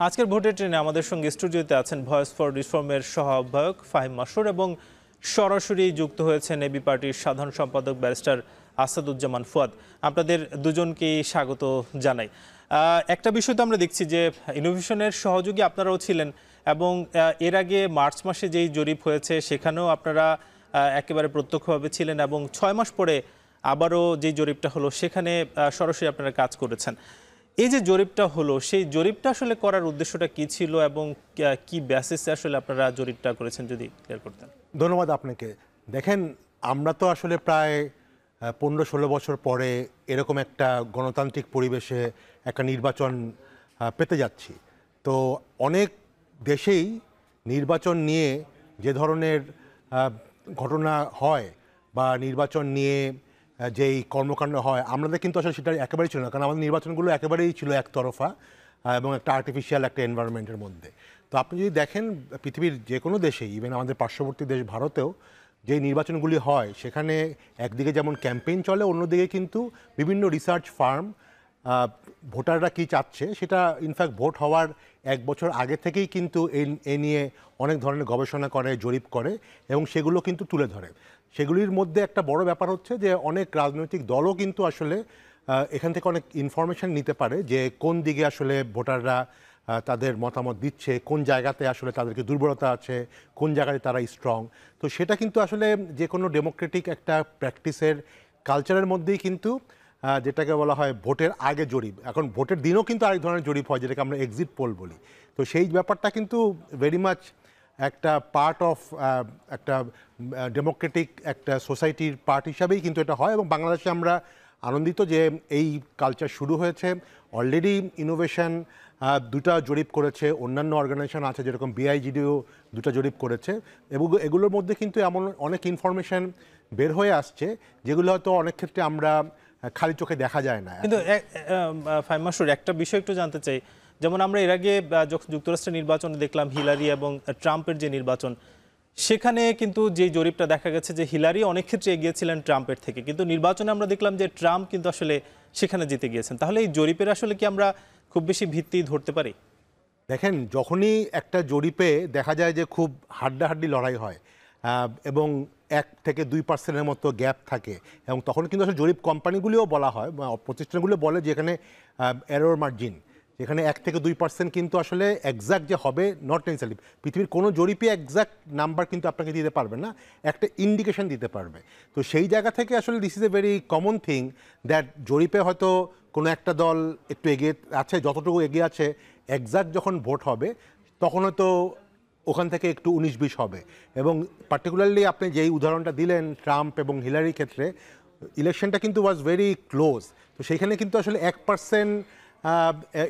আজকের ভোটের ট্রেনে আমাদের সঙ্গে স্টুডিওতে আছেন ভয়েস ফর রিফর্মের সহ আহ্বায়ক ফাহিম মাসুর এবং সরাসরি যুক্ত হয়েছেন এবি পার্টির সাধারণ সম্পাদক ব্যারিস্টার আসাদুজ্জামান ফুয়াদ। আপনাদের দুজনকেই স্বাগত জানাই। একটা বিষয় তো আমরা দেখছি যে ইনোভেশনের সহযোগী আপনারাও ছিলেন এবং এর আগে মার্চ মাসে যেই জরিপ হয়েছে সেখানেও আপনারা একেবারে প্রত্যক্ষভাবে ছিলেন এবং 6 মাস পরে আবারও যেই জরিপটা হলো সেখানে সরাসরি আপনারা কাজ করেছেন। এই যে জরিপটা হলো সেই জরিপটা আসলে করার উদ্দেশ্যটা কি ছিল এবং কি বেসিসে আসলে আপনারা জরিপটা করেছেন যদি ক্লিয়ার করতেন। ধন্যবাদ আপনাকে। দেখেন, আমরা তো আসলে প্রায় 15-16 বছর পরে এরকম একটা গণতান্ত্রিক পরিবেশে একটা নির্বাচন পেতে যাচ্ছি। তো অনেক দেশেই নির্বাচন নিয়ে যে ধরনের ঘটনা হয় বা নির্বাচন নিয়ে যেই কর্মকাণ্ড হয়, আমাদের কিন্তু আসলে সেটা একেবারেই ছিল না, কারণ আমাদের নির্বাচনগুলো একেবারেই ছিল একতরফা এবং একটা আর্টিফিশিয়াল একটা এনভায়রনমেন্টের মধ্যে। তো আপনি যদি দেখেন পৃথিবীর যে কোনো দেশেই, ইভেন আমাদের পার্শ্ববর্তী দেশ ভারতেও যেই নির্বাচনগুলি হয় সেখানে একদিকে যেমন ক্যাম্পেইন চলে, অন্যদিকে কিন্তু বিভিন্ন রিসার্চ ফার্ম ভোটাররা কী চাচ্ছে সেটা ইনফ্যাক্ট ভোট হওয়ার 1 বছর আগে থেকেই কিন্তু এ নিয়ে অনেক ধরনের গবেষণা করে, জরিপ করে এবং সেগুলো কিন্তু তুলে ধরে। সেগুলির মধ্যে একটা বড় ব্যাপার হচ্ছে যে অনেক রাজনৈতিক দলও কিন্তু আসলে এখান থেকে অনেক ইনফরমেশন নিতে পারে যে কোন দিকে আসলে ভোটাররা তাদের মতামত দিচ্ছে, কোন জায়গাতে আসলে তাদেরকে দুর্বলতা আছে, কোন জায়গায় তারা স্ট্রং। তো সেটা কিন্তু আসলে যে কোনো ডেমোক্রেটিক একটা প্র্যাকটিসের কালচারের মধ্যেই কিন্তু যেটাকে বলা হয় ভোটের আগে জরিপ। এখন ভোটের দিনও কিন্তু আরেক ধরনের জরিপ হয়, যেটাকে আমরা এক্সিট পোল বলি। তো সেই ব্যাপারটা কিন্তু ভেরি মাচ একটা পার্ট অফ একটা ডেমোক্রেটিক একটা সোসাইটির পার্ট হিসাবেই কিন্তু এটা হয় এবং বাংলাদেশে আমরা আনন্দিত যে এই কালচার শুরু হয়েছে। অলরেডি ইনোভেশন 2টা জরিপ করেছে, অন্যান্য অর্গানাইজেশন আছে যেরকম বিআইজিডিও 2টা জরিপ করেছে এবং এগুলোর মধ্যে কিন্তু এমন অনেক ইনফরমেশন বের হয়ে আসছে যেগুলো হয়তো অনেক ক্ষেত্রে আমরা খালি চোখে দেখা যায় না। কিন্তু ফাহিম মাসুর, একটা বিষয় একটু জানতে চাই, যেমন আমরা এর আগে যুক্তরাষ্ট্রের নির্বাচনে দেখলাম হিলারি এবং ট্রাম্পের যে নির্বাচন, সেখানে কিন্তু যে জরিপটা দেখা গেছে যে হিলারি অনেক ক্ষেত্রে এগিয়েছিলেন ট্রাম্পের থেকে, কিন্তু নির্বাচনে আমরা দেখলাম যে ট্রাম্প কিন্তু আসলে সেখানে জিতে গিয়েছেন। তাহলে এই জরিপের আসলে কি আমরা খুব বেশি ভিত্তি ধরতে পারি? দেখেন, যখনই একটা জরিপে দেখা যায় যে খুব হাড্ডাহাড্ডি লড়াই হয় এবং 1-2% মতো গ্যাপ থাকে, এবং তখন কিন্তু আসলে জরিপ কোম্পানিগুলিও বলা হয় বা প্রতিষ্ঠানগুলো বলে যে এখানে এরর মার্জিন, যেখানে 1-2% কিন্তু আসলে এক্স্যাক্ট যে হবে নট নেসেসারি। পৃথিবীর কোনো জরিপে এক্স্যাক্ট নাম্বার কিন্তু আপনাকে দিতে পারবে না, একটা ইন্ডিকেশন দিতে পারবে। তো সেই জায়গা থেকে আসলে this is a very common thing that জরিপে হয়তো কোনো একটা দল একটু এগিয়ে আছে, যতটুকু এগিয়ে আছে এক্স্যাক্ট যখন ভোট হবে তখন হয়তো ওখান থেকে একটু 19-20 হবে। এবং পার্টিকুলারলি আপনি যেই উদাহরণটা দিলেন ট্রাম্প এবং হিলারির ক্ষেত্রে, ইলেকশনটা কিন্তু ওয়াজ ভেরি ক্লোজ। তো সেইখানে কিন্তু আসলে 1%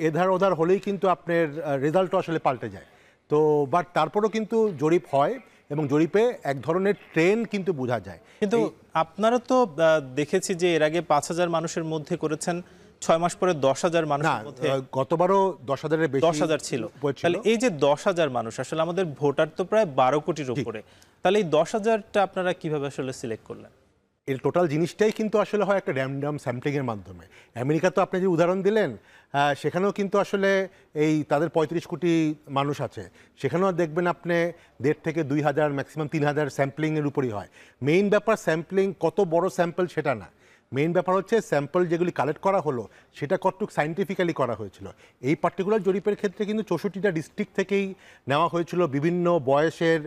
এধার ওধার হলেই কিন্তু আপনার রেজাল্টও আসলে পাল্টে যায়। তো বাট তারপরও কিন্তু জরিপ হয় এবং জরিপে এক ধরনের ট্রেন্ড কিন্তু বোঝা যায়। কিন্তু আপনারা তো দেখেছি যে এর আগে 5,000 মানুষের মধ্যে করেছেন, 6 মাস পরে 10,000 মানুষের মধ্যে। গতবারও 10,000-এর বেশি 10,000 ছিল। তাহলে এই যে 10,000 মানুষ, আসলে আমাদের ভোটার তো প্রায় 12 কোটির উপরে, তাহলে এই 10,000টা আপনারা কিভাবে আসলে সিলেক্ট করলেন? এর টোটাল জিনিসটাই কিন্তু আসলে হয় একটা র্যান্ডম স্যাম্পলিংয়ের মাধ্যমে। আমেরিকা তো আপনি যে উদাহরণ দিলেন, সেখানেও কিন্তু আসলে এই তাদের 35 কোটি মানুষ আছে, সেখানেও দেখবেন আপনি 1.5 থেকে 2,000 ম্যাক্সিমাম 3,000 স্যাম্পলিংয়ের উপরই হয়। মেইন ব্যাপার স্যাম্পলিং কত বড় স্যাম্পল সেটা না, মেইন ব্যাপার হচ্ছে স্যাম্পল যেগুলি কালেক্ট করা হলো সেটা কতটুকু সায়েন্টিফিক্যালি করা হয়েছিল। এই পার্টিকুলার জরিপের ক্ষেত্রে কিন্তু 64টা ডিস্ট্রিক্ট থেকেই নেওয়া হয়েছিল, বিভিন্ন বয়সের,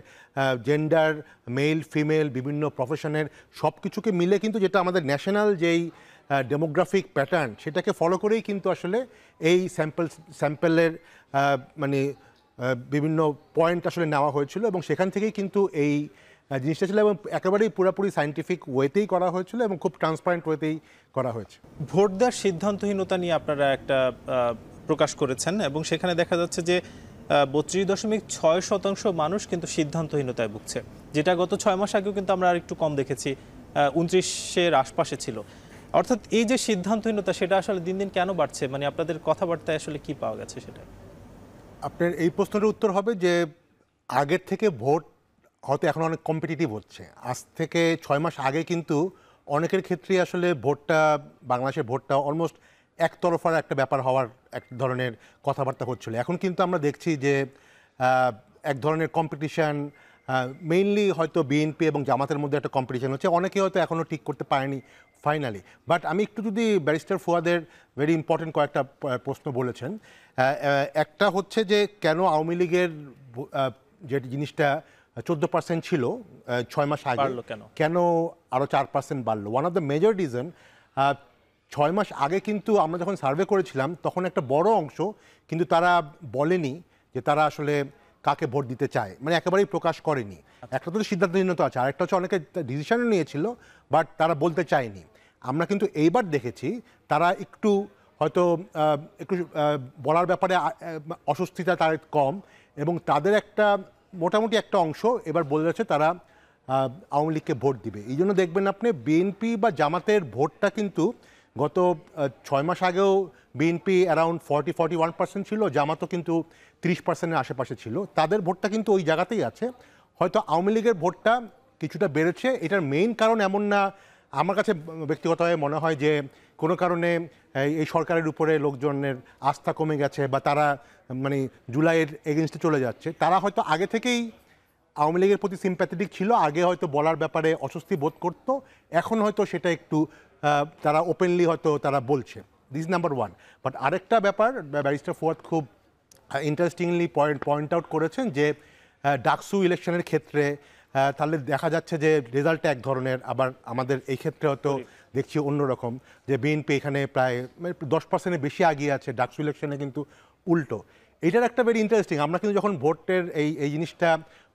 জেন্ডার, মেল ফিমেল, বিভিন্ন প্রফেশনের সব কিছুকে মিলে কিন্তু যেটা আমাদের ন্যাশনাল যেই ডেমোগ্রাফিক প্যাটার্ন সেটাকে ফলো করেই কিন্তু আসলে এই স্যাম্পলের মানে বিভিন্ন পয়েন্ট আসলে নেওয়া হয়েছিল এবং সেখান থেকেই কিন্তু এই জিনিসটা ছিল এবং একেবারেই পুরোপুরি সায়েন্টিফিক ওয়েতেই করা হয়েছিল এবং খুব ট্রান্সপারেন্ট ওয়েতেই করা হয়েছে। ভোট দেওয়ার সিদ্ধান্তহীনতা নিয়ে আপনারা একটা প্রকাশ করেছেন এবং সেখানে দেখা যাচ্ছে যে 32.6% মানুষ কিন্তু সিদ্ধান্তহীনতায় ভুগছে, যেটা গত 6 মাস আগেও কিন্তু আমরা আর একটু কম দেখেছি, 29-এর আশপাশে ছিল। অর্থাৎ এই যে সিদ্ধান্তহীনতা সেটা আসলে দিন দিন কেন বাড়ছে, মানে আপনাদের কথাবার্তায় আসলে কি পাওয়া গেছে সেটা? আপনার এই প্রশ্নের উত্তর হবে যে আগের থেকে ভোট হয়তো এখন অনেক কম্পিটিটিভ হচ্ছে। আজ থেকে 6 মাস আগে কিন্তু অনেকের ক্ষেত্রেই আসলে ভোটটা, বাংলাদেশের ভোটটা অলমোস্ট একতরফার একটা ব্যাপার হওয়ার এক ধরনের কথাবার্তা হচ্ছিল। এখন কিন্তু আমরা দেখছি যে এক ধরনের কম্পিটিশন, মেইনলি হয়তো বিএনপি এবং জামাতের মধ্যে একটা কম্পিটিশন হচ্ছে, অনেকে হয়তো এখনও ঠিক করতে পারেনি ফাইনালি। বাট আমি একটু যদি ব্যারিস্টার ফুয়াদের ভেরি ইম্পর্টেন্ট কয়েকটা প্রশ্ন বলেছেন, একটা হচ্ছে যে কেন আওয়ামী লীগের যে জিনিসটা 14% ছিল 6 মাস আগে, কেন আরও 4% বাড়লো? One of the major reason, 6 মাস আগে কিন্তু আমরা যখন সার্ভে করেছিলাম তখন একটা বড় অংশ কিন্তু তারা বলেনি যে তারা আসলে কাকে ভোট দিতে চায়, মানে একেবারেই প্রকাশ করেনি। একটা তো সিদ্ধান্তহীনতা আছে, আরেকটা হচ্ছে অনেকে ডিসিশনও নিয়েছিল বাট তারা বলতে চায়নি। আমরা কিন্তু এইবার দেখেছি তারা একটু হয়তো একটু বলার ব্যাপারে অস্বস্তিতা তার কম, এবং তাদের একটা মোটামুটি একটা অংশ এবার বলেছে তারা আওয়ামী লীগকে ভোট দিবে। এই জন্য দেখবেন আপনি বিএনপি বা জামাতের ভোটটা কিন্তু গত 6 মাস আগেও বিএনপি অ্যারাউন্ড 41% ছিল, জামাতও কিন্তু 30%-এর আশেপাশে ছিল। তাদের ভোটটা কিন্তু ওই জায়গাতেই আছে। হয়তো আওয়ামী লীগের ভোটটা কিছুটা বেড়েছে, এটার মেইন কারণ এমন না, আমার কাছে ব্যক্তিগতভাবে মনে হয় যে কোনো কারণে এই সরকারের উপরে লোকজনের আস্থা কমে গেছে বা তারা মানে জুলাইয়ের এগেনস্টে চলে যাচ্ছে। তারা হয়তো আগে থেকেই আওয়ামী লীগের প্রতি সিম্প্যাথেটিক ছিল, আগে হয়তো বলার ব্যাপারে অস্বস্তি বোধ করতো, এখন হয়তো সেটা একটু তারা ওপেনলি হয়তো তারা বলছে। This number one. বাট আরেকটা ব্যাপার ব্যারিস্টার ফুয়াদ খুব ইন্টারেস্টিংলি পয়েন্ট আউট করেছেন যে ডাকসু ইলেকশনের ক্ষেত্রে তাহলে দেখা যাচ্ছে যে রেজাল্টটা এক ধরনের, আবার আমাদের এই ক্ষেত্রে হয়তো দেখছি অন্যরকম, যে বিএনপি এখানে প্রায় 10%-এর বেশি আগিয়ে আছে, ডাকসু ইলেকশনে কিন্তু উল্টো। এটার একটা ভেরি ইন্টারেস্টিং, আমরা কিন্তু যখন ভোটের এই জিনিসটা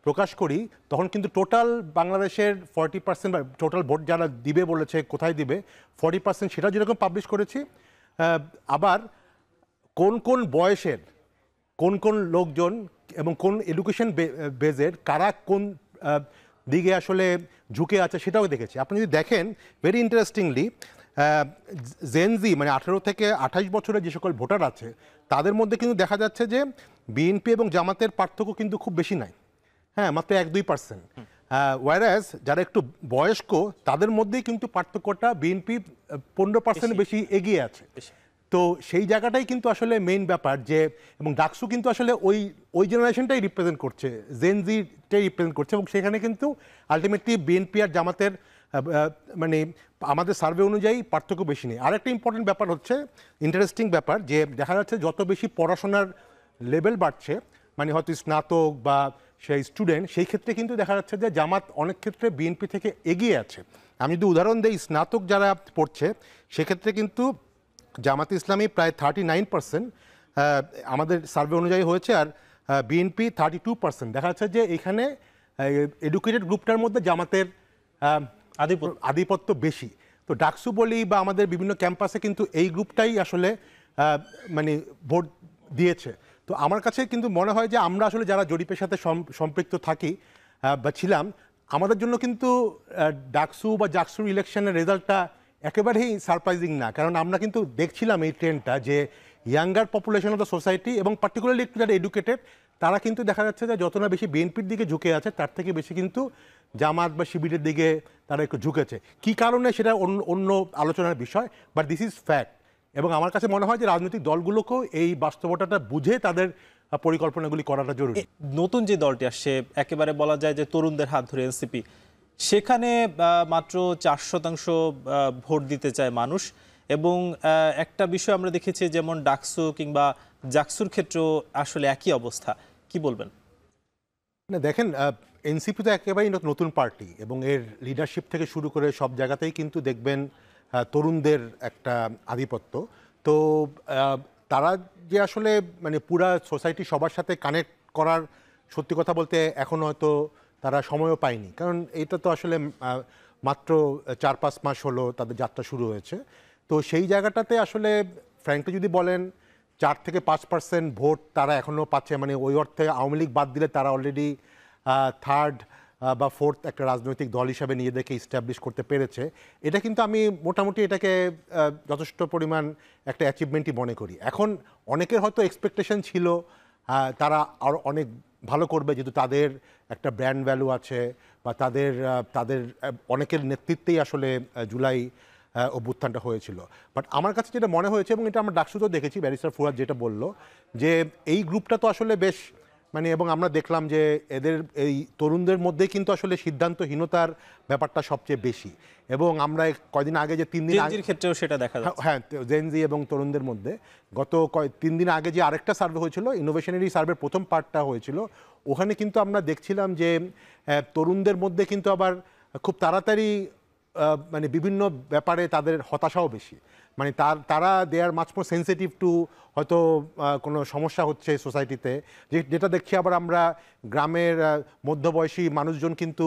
প্রকাশ করি তখন কিন্তু টোটাল বাংলাদেশের 40% বা টোটাল ভোট যারা দিবে বলেছে কোথায় দিবে 40% সেটা যেরকম পাবলিশ করেছি, আবার কোন কোন বয়সের কোন কোন লোকজন এবং কোন এডুকেশন বেজের কারা কোন দিকে আসলে ঝুঁকে আছে সেটাও দেখেছি। আপনি যদি দেখেন ভেরি ইন্টারেস্টিংলি, জেনজি মানে 18 থেকে 28 বছরের যে সকল ভোটার আছে তাদের মধ্যে কিন্তু দেখা যাচ্ছে যে বিএনপি এবং জামাতের পার্থক্য কিন্তু খুব বেশি নাই, হ্যাঁ, মাত্র 1-2%। ওয়ারাস যারা একটু বয়স্ক তাদের মধ্যেই কিন্তু পার্থক্যটা বিএনপি 15% বেশি এগিয়ে আছে। তো সেই জায়গাটাই কিন্তু আসলে মেইন ব্যাপার, যে এবং ডাকসু কিন্তু আসলে ওই জেনারেশনটাই রিপ্রেজেন্ট করছে, জেনজিটাই রিপ্রেজেন্ট করছে, এবং সেখানে কিন্তু আলটিমেটলি বিএনপি আর জামাতের মানে আমাদের সার্ভে অনুযায়ী পার্থক্য বেশি নেই। আরেকটা ইম্পর্টেন্ট ব্যাপার হচ্ছে, ইন্টারেস্টিং ব্যাপার, যে দেখা যাচ্ছে যত বেশি পড়াশোনার লেভেল বাড়ছে, মানে হয়তো স্নাতক বা সেই স্টুডেন্ট, সেই ক্ষেত্রে কিন্তু দেখা যাচ্ছে যে জামাত অনেক ক্ষেত্রে বিএনপি থেকে এগিয়ে আছে। আমি যদি উদাহরণ দিই, স্নাতক যারা পড়ছে সেক্ষেত্রে কিন্তু জামাত ইসলামী প্রায় 39% আমাদের সার্ভে অনুযায়ী হয়েছে, আর বিএনপি 32%। দেখা যাচ্ছে যে এখানে এডুকেটেড গ্রুপটার মধ্যে জামাতের আধিপত্য বেশি। তো ডাকসু বলি বা আমাদের বিভিন্ন ক্যাম্পাসে কিন্তু এই গ্রুপটাই আসলে মানে ভোট দিয়েছে। তো আমার কাছে কিন্তু মনে হয় যে আমরা আসলে যারা জরিপের সাথে সম্পৃক্ত থাকি বা ছিলাম, আমাদের জন্য কিন্তু ডাকসু বা জাকসুর ইলেকশনের রেজাল্টটা একেবারেই সারপ্রাইজিং না, কারণ আমরা কিন্তু দেখছিলাম এই ট্রেন্ডটা যে younger population of the society এবং পার্টিকুলারলি একটু যারা এডুকেটেড তারা কিন্তু দেখা যাচ্ছে যে যত না বেশি বিএনপির দিকে ঝুঁকে আছে তার থেকে বেশি কিন্তু জামাত বা শিবিরের দিকে তারা একটু ঝুঁকেছে। কী কারণে সেটা অন্য আলোচনার বিষয়, বাট দিস ইজ ফ্যাক্ট। এবং আমার কাছে মনে হয় যে রাজনৈতিক দলগুলোকেও এই বাস্তবতাটা বুঝে তাদের পরিকল্পনাগুলি করাটা জরুরি। নতুন যে দলটি আসছে, একেবারে বলা যায় যে তরুণদের হাত ধরে এনসিপি, সেখানে মাত্র 4% ভোট দিতে চায় মানুষ, এবং একটা বিষয় আমরা দেখেছি যেমন ডাকসু কিংবা জাকসুর ক্ষেত্রেও আসলে একই অবস্থা, কি বলবেন? না দেখেন, এনসিপি তো একেবারেই নতুন পার্টি এবং এর লিডারশিপ থেকে শুরু করে সব জায়গাতেই কিন্তু দেখবেন তরুণদের একটা আধিপত্য। তো তারা যে আসলে মানে পুরা সোসাইটি সবার সাথে কানেক্ট করার, সত্যি কথা বলতে এখন হয়তো তারা সময়ও পায়নি, কারণ এটা তো আসলে মাত্র 4-5 মাস হলো তাদের যাত্রা শুরু হয়েছে। তো সেই জায়গাটাতে আসলে ফ্র্যাঙ্কলি যদি বলেন 4-5% ভোট তারা এখনও পাচ্ছে, মানে ওই অর্থে আওয়ামী লীগ বাদ দিলে তারা অলরেডি থার্ড বা ফোর্থ একটা রাজনৈতিক দল হিসাবে নিজেদেরকে ইস্টাবলিশ করতে পেরেছে। এটা কিন্তু আমি মোটামুটি এটাকে যথেষ্ট পরিমাণ একটা অ্যাচিভমেন্টই মনে করি। এখন অনেকের হয়তো এক্সপেকটেশন ছিল তারা আরও অনেক ভালো করবে, যেহেতু তাদের একটা ব্র্যান্ড ভ্যালু আছে বা তাদের অনেকের নেতৃত্বেই আসলে জুলাই অভ্যুত্থানটা হয়েছিল। বাট আমার কাছে যেটা মনে হয়েছে, এবং এটা আমরা ডাকসুতেও দেখেছি, ব্যারিস্টার ফুয়াদ যেটা বলল, যে এই গ্রুপটা তো আসলে বেশ এবং আমরা দেখলাম যে এদের এই তরুণদের মধ্যে কিন্তু আসলে সিদ্ধান্তহীনতার ব্যাপারটা সবচেয়ে বেশি। এবং আমরা কয়দিন আগে যে 3 দিন জেনজির ক্ষেত্রেও সেটা দেখা যাচ্ছে। হ্যাঁ, জেনজি এবং তরুণদের মধ্যে গত 3 দিন আগে যে আরেকটা সার্ভে হয়েছিল, ইনোভেশনারি সার্ভের প্রথম পার্টটা হয়েছিল, ওখানে কিন্তু আমরা দেখছিলাম যে তরুণদের মধ্যে কিন্তু আবার খুব তাড়াতাড়ি বিভিন্ন ব্যাপারে তাদের হতাশাও বেশি। তারা they are much more sensitive to হয়তো কোনো সমস্যা হচ্ছে সোসাইটিতে, যেটা দেখছি আবার আমরা গ্রামের মধ্যবয়সী মানুষজন কিন্তু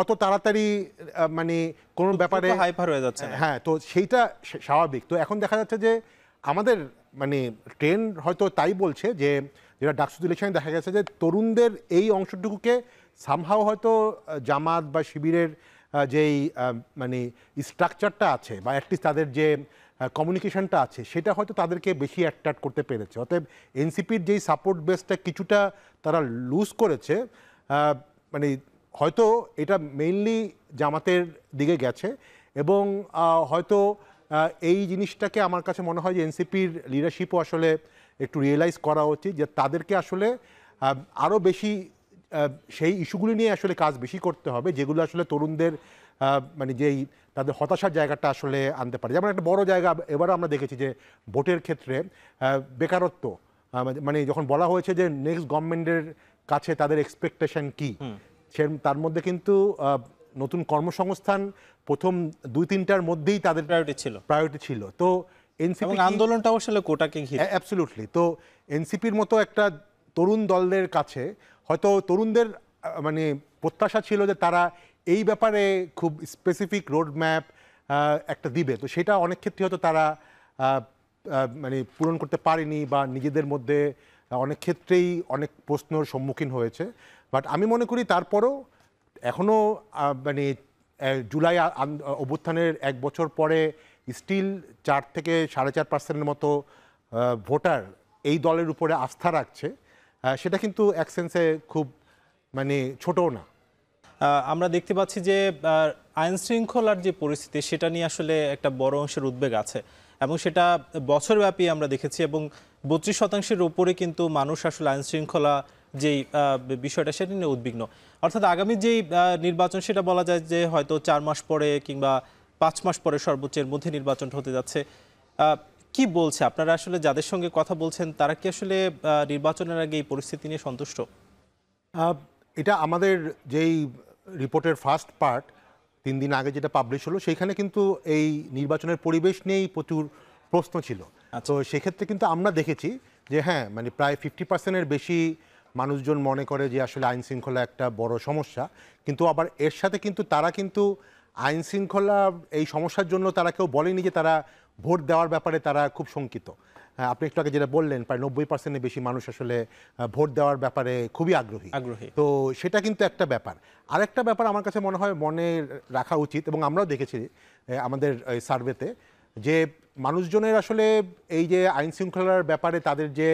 অত তাড়াতাড়ি কোনো ব্যাপারে হাইপার হয়ে যাচ্ছে না। হ্যাঁ, তো সেইটা স্বাভাবিক। তো এখন দেখা যাচ্ছে যে আমাদের ট্রেন্ড হয়তো তাই বলছে যে, যেটা ডাকসু ইলেকশনে দেখা গেছে যে তরুণদের এই অংশটুকুকে সামহাও হয়তো জামাত বা শিবিরের যেই স্ট্রাকচারটা আছে, বা অ্যাটলিস্ট তাদের যে কমিউনিকেশনটা আছে, সেটা হয়তো তাদেরকে বেশি অ্যাট্রাক্ট করতে পেরেছে। অতএব এনসিপির যেই সাপোর্ট বেসটা কিছুটা তারা লুজ করেছে, হয়তো এটা মেইনলি জামাতের দিকে গেছে। এবং হয়তো এই জিনিসটাকে আমার কাছে মনে হয় যে এনসিপির লিডারশিপও আসলে একটু রিয়েলাইজ করা উচিত, যে তাদেরকে আসলে আরও বেশি সেই ইস্যুগুলি নিয়ে আসলে কাজ বেশি করতে হবে, যেগুলো আসলে তরুণদের যেই তাদের হতাশার জায়গাটা আসলে আনতে পারে। যেমন একটা বড় জায়গা এবারও আমরা দেখেছি যে ভোটের ক্ষেত্রে বেকারত্ব, যখন বলা হয়েছে যে নেক্সট গভর্নমেন্টের কাছে তাদের এক্সপেকটেশন কি, তার মধ্যে কিন্তু নতুন কর্মসংস্থান প্রথম 2-3টার মধ্যেই তাদের প্রায়োরিটি ছিল। তো এনসিপি আন্দোলনটাও আসলে কোটাকে ঘিরে, অ্যাবসলিউটলি। তো এনসিপির মতো একটা তরুণ দলদের কাছে হয়তো তরুণদের প্রত্যাশা ছিল যে তারা এই ব্যাপারে খুব স্পেসিফিক রোড ম্যাপ একটা দিবে। তো সেটা অনেক ক্ষেত্রে হয়তো তারা পূরণ করতে পারেনি, বা নিজেদের মধ্যে অনেক ক্ষেত্রেই অনেক প্রশ্নর সম্মুখীন হয়েছে। বাট আমি মনে করি তারপরও এখনও জুলাই অভ্যুত্থানের 1 বছর পরে স্টিল 4 থেকে 4.5% মতো ভোটার এই দলের উপরে আস্থা রাখছে। সেটা কিন্তু এক সেন্সে খুব ছোটও না। আমরা দেখতে পাচ্ছি যে আইন শৃঙ্খলার যে পরিস্থিতি, সেটা নিয়ে আসলে একটা বড় অংশের উদ্বেগ আছে, এবং সেটা বছরব্যাপী আমরা দেখেছি। এবং 32% উপরে কিন্তু মানুষ আসলে আইন শৃঙ্খলা যেই বিষয়টা, সেটা নিয়ে উদ্বিগ্ন। অর্থাৎ আগামী যেই নির্বাচন, সেটা বলা যায় যে হয়তো 4 মাস পরে কিংবা 5 মাস পরে সর্বোচ্চের মধ্যে নির্বাচনটা হতে যাচ্ছে। কি বলছে, আপনারা আসলে যাদের সঙ্গে কথা বলছেন, তারা কি আসলে নির্বাচনের আগে এই পরিস্থিতি নিয়ে সন্তুষ্ট? এটা আমাদের যেই রিপোর্টের ফার্স্ট পার্ট 3 দিন আগে যেটা পাবলিশ হলো, সেইখানে কিন্তু এই নির্বাচনের পরিবেশ নিয়েই প্রচুর প্রশ্ন ছিল। তো সেক্ষেত্রে কিন্তু আমরা দেখেছি যে হ্যাঁ, প্রায় 50%-এর বেশি মানুষজন মনে করে যে আসলে আইন শৃঙ্খলা একটা বড় সমস্যা। কিন্তু আবার এর সাথে কিন্তু তারা কিন্তু আইন শৃঙ্খলা এই সমস্যার জন্য তারা কেউ বলেনি যে তারা ভোট দেওয়ার ব্যাপারে তারা খুব শঙ্কিত। আপনি একটু আগে যেটা বললেন, প্রায় 90%-এর বেশি মানুষ আসলে ভোট দেওয়ার ব্যাপারে খুবই আগ্রহী। তো সেটা কিন্তু একটা ব্যাপার। আরেকটা ব্যাপার আমার কাছে মনে হয় মনে রাখা উচিত, এবং আমরাও দেখেছি আমাদের সার্ভেতে, যে মানুষজনের আসলে এই যে আইন শৃঙ্খলার ব্যাপারে তাদের যে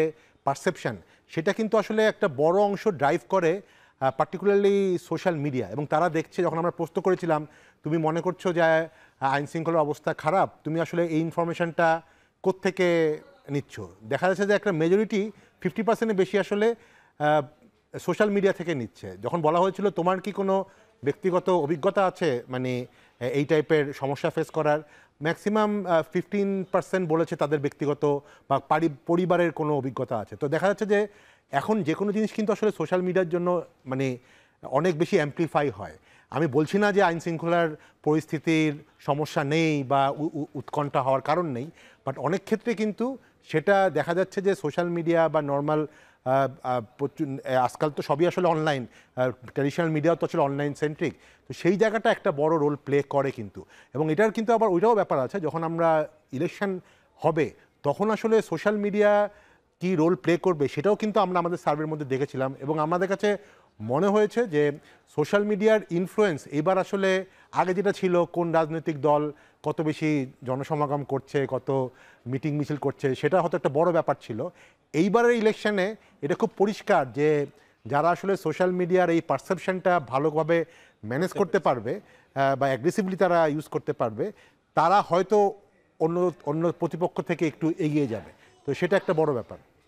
পারসেপশন, সেটা কিন্তু আসলে একটা বড় অংশ ড্রাইভ করে পার্টিকুলারলি সোশ্যাল মিডিয়া। এবং তারা দেখছে, যখন আমরা প্রশ্ন করেছিলাম তুমি মনে করছো যে আইন শৃঙ্খলার অবস্থা খারাপ, তুমি আসলে এই ইনফরমেশনটা কোত্থেকে নিচ্ছ, দেখা যাচ্ছে যে একটা মেজরিটি 50%-এর বেশি আসলে সোশ্যাল মিডিয়া থেকে নিচ্ছে। যখন বলা হয়েছিল তোমার কি কোনো ব্যক্তিগত অভিজ্ঞতা আছে এই টাইপের সমস্যা ফেস করার, ম্যাক্সিমাম 15% বলেছে তাদের ব্যক্তিগত বা পরিবারের কোনো অভিজ্ঞতা আছে। তো দেখা যাচ্ছে যে এখন যে কোনো জিনিস কিন্তু আসলে সোশ্যাল মিডিয়ার জন্য অনেক বেশি অ্যাম্প্লিফাই হয়। আমি বলছি না যে আইন শৃঙ্খলার পরিস্থিতির সমস্যা নেই বা উৎকণ্ঠা হওয়ার কারণ নেই, বাট অনেক ক্ষেত্রে কিন্তু সেটা দেখা যাচ্ছে যে সোশ্যাল মিডিয়া বা নর্মাল আজকাল তো সবই আসলে অনলাইন, ট্র্যাডিশনাল মিডিয়াও তো আসলে অনলাইন সেন্ট্রিক। তো সেই জায়গাটা একটা বড় রোল প্লে করে কিন্তু। এবং এটার কিন্তু আবার ওইটাও ব্যাপার আছে, যখন আমরা ইলেকশন হবে তখন আসলে সোশ্যাল মিডিয়া কি রোল প্লে করবে, সেটাও কিন্তু আমরা আমাদের সার্ভের মধ্যে দেখেছিলাম। এবং আমাদের কাছে মনে হয়েছে যে সোশ্যাল মিডিয়ার ইনফ্লুয়েন্স এবার আসলে আগে যেটা ছিল কোন রাজনৈতিক দল কত বেশি জনসমাগম করছে, কত মিটিং মিছিল করছে, সেটা হয়তো একটা বড় ব্যাপার ছিল। এইবারের ইলেকশনে এটা খুব পরিষ্কার যে যারা আসলে সোশ্যাল মিডিয়ার এই পারসেপশনটা ভালোভাবে ম্যানেজ করতে পারবে বা অ্যাগ্রেসিভলি তারা ইউজ করতে পারবে, তারা হয়তো অন্য অন্য প্রতিপক্ষ থেকে একটু এগিয়ে যাবে, তো সেটা একটা বড় ব্যাপার।